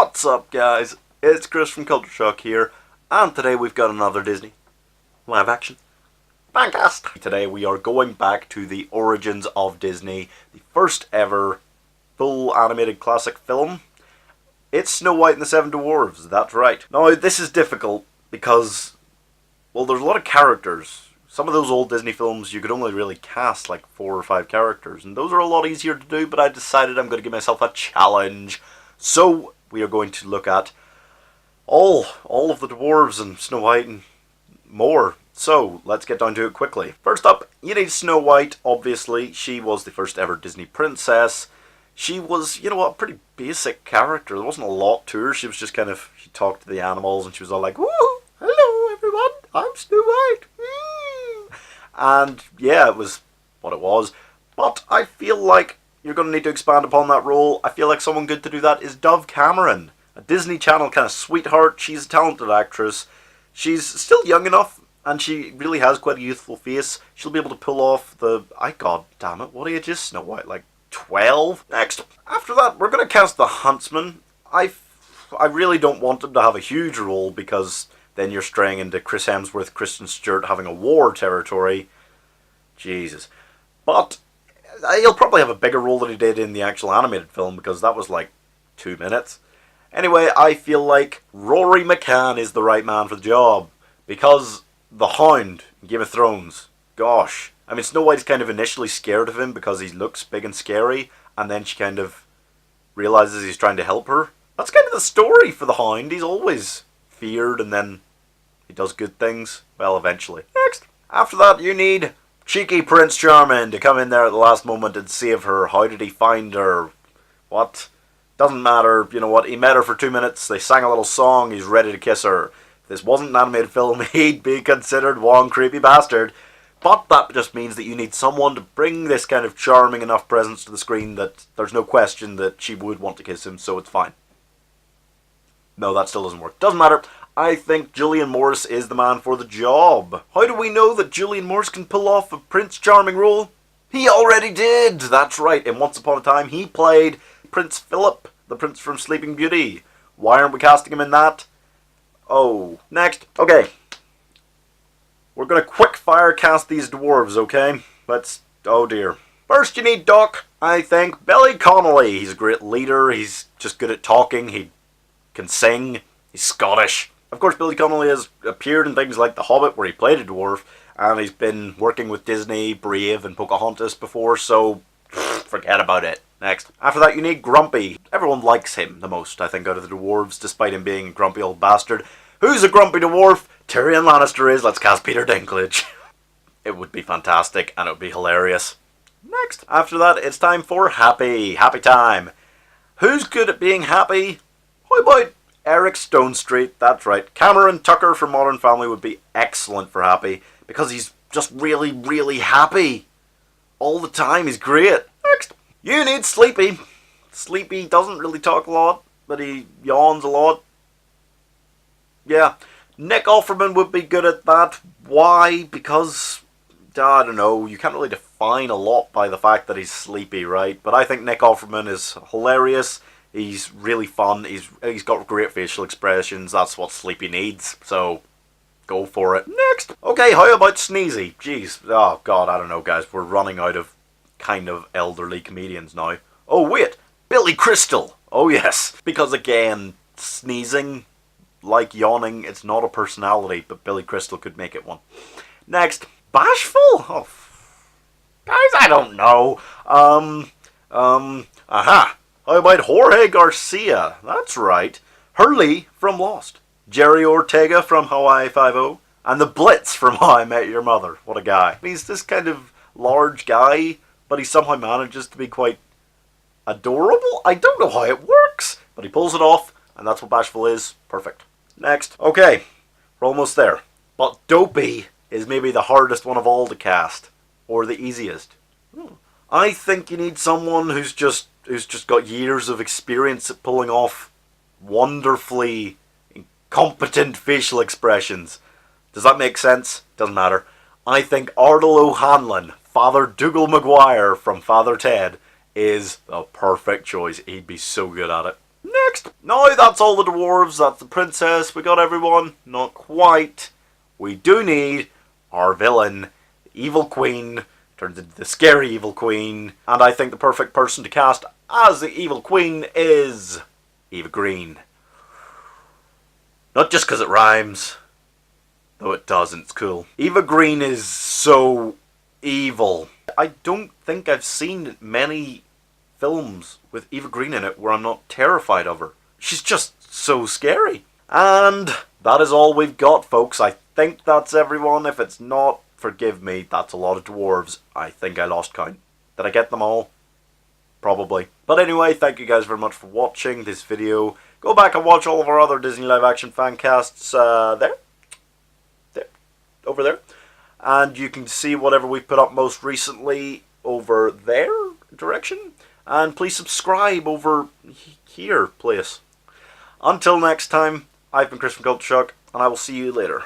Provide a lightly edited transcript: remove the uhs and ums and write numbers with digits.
What's up, guys? It's Chris from Culture Shock here, and today we've got another Disney live action. Fantastic! Today we are going back to the origins of Disney, the first ever full animated classic film. It's Snow White and the Seven Dwarfs, that's right. Now, this is difficult because, well, there's a lot of characters. Some of those old Disney films, you could only really cast like 4 or 5 characters, and those are a lot easier to do, but I decided I'm going to give myself a challenge. So, we are going to look at all of the dwarves and Snow White and more. So, let's get down to it quickly. First up, you need Snow White, obviously. She was the first ever Disney princess. She was, you know, a pretty basic character. There wasn't a lot to her. She was just kind of, she talked to the animals and she was all like, "Woo! Hello everyone, I'm Snow White." And yeah, it was what it was. But I feel like you're going to need to expand upon that role. I feel like someone good to do that is Dove Cameron. A Disney Channel kind of sweetheart. She's a talented actress. She's still young enough, and she really has quite a youthful face. She'll be able to pull off the... God damn it, what age is Snow White? Like 12? Next. After that, we're going to cast the Huntsman. I really don't want him to have a huge role, because then you're straying into Chris Hemsworth, Kristen Stewart having a war territory. Jesus. But he'll probably have a bigger role than he did in the actual animated film, because that was like 2 minutes. Anyway, I feel like Rory McCann is the right man for the job, because the Hound in Game of Thrones, gosh. I mean, Snow White's kind of initially scared of him because he looks big and scary, and then she kind of realizes he's trying to help her. That's kind of the story for the Hound. He's always feared, and then he does good things. Well, eventually. Next. After that, you need cheeky Prince Charming to come in there at the last moment and save her. How did he find her? What? Doesn't matter. You know what? He met her for 2 minutes. They sang a little song. He's ready to kiss her. If this wasn't an animated film, he'd be considered one creepy bastard. But that just means that you need someone to bring this kind of charming enough presence to the screen that there's no question that she would want to kiss him, so it's fine. No, that still doesn't work. Doesn't matter. I think Julian Morris is the man for the job. How do we know that Julian Morris can pull off a Prince Charming role? He already did! That's right, in Once Upon a Time he played Prince Philip, the prince from Sleeping Beauty. Why aren't we casting him in that? Oh, next. Okay. We're going to quick fire cast these dwarves, okay? Oh dear. First you need Doc, I think. Billy Connolly. He's a great leader. He's just good at talking. He can sing. He's Scottish. Of course, Billy Connolly has appeared in things like The Hobbit, where he played a dwarf, and he's been working with Disney, Brave, and Pocahontas before, so forget about it. Next. After that, you need Grumpy. Everyone likes him the most, I think, out of the dwarves, despite him being a grumpy old bastard. Who's a grumpy dwarf? Tyrion Lannister is. Let's cast Peter Dinklage. It would be fantastic, and it would be hilarious. Next. After that, it's time for Happy. Happy time. Who's good at being happy? How about Eric Stonestreet? That's right. Cameron Tucker from Modern Family would be excellent for Happy, because he's just really, really happy. All the time. He's great. Next. You need Sleepy. Sleepy doesn't really talk a lot, but he yawns a lot. Yeah. Nick Offerman would be good at that. Why? Because, I don't know, you can't really define a lot by the fact that he's sleepy, right? But I think Nick Offerman is hilarious. He's really fun. He's got great facial expressions. That's what Sleepy needs. So, go for it. Next. Okay, how about Sneezy? Jeez. Oh, God, I don't know, guys. We're running out of kind of elderly comedians now. Oh, wait. Billy Crystal. Oh, yes. Because, again, sneezing, like yawning, it's not a personality, but Billy Crystal could make it one. Next. Bashful? Oh, guys, I don't know. Aha. How about Jorge Garcia? That's right. Hurley from Lost. Jerry Ortega from Hawaii Five-0. And the Blitz from How I Met Your Mother. What a guy. He's this kind of large guy, but he somehow manages to be quite adorable. I don't know how it works, but he pulls it off, and that's what Bashful is. Perfect. Next. Okay, we're almost there. But Dopey is maybe the hardest one of all to cast. Or the easiest. I think you need someone who's just got years of experience at pulling off wonderfully incompetent facial expressions. Does that make sense? Doesn't matter. I think Ardal O'Hanlon, Father Dougal Maguire from Father Ted, is the perfect choice. He'd be so good at it. Next! Now that's all the dwarves, that's the princess, we got everyone. Not quite. We do need our villain, the evil queen, turns into the scary evil queen. And I think the perfect person to cast as the evil queen is Eva Green. Not just because it rhymes, though it doesn't, it's cool. Eva Green is so evil. I don't think I've seen many films with Eva Green in it where I'm not terrified of her. She's just so scary. And that is all we've got, folks. I think that's everyone. If it's not, forgive me. That's a lot of dwarves. I think I lost count. Did I get them all? Probably. But anyway, thank you guys very much for watching this video. Go back and watch all of our other Disney live action fan casts there, over there. And you can see whatever we put up most recently over there direction. And please subscribe over here, please. Until next time, I've been Chris from Culture Shock, and I will see you later.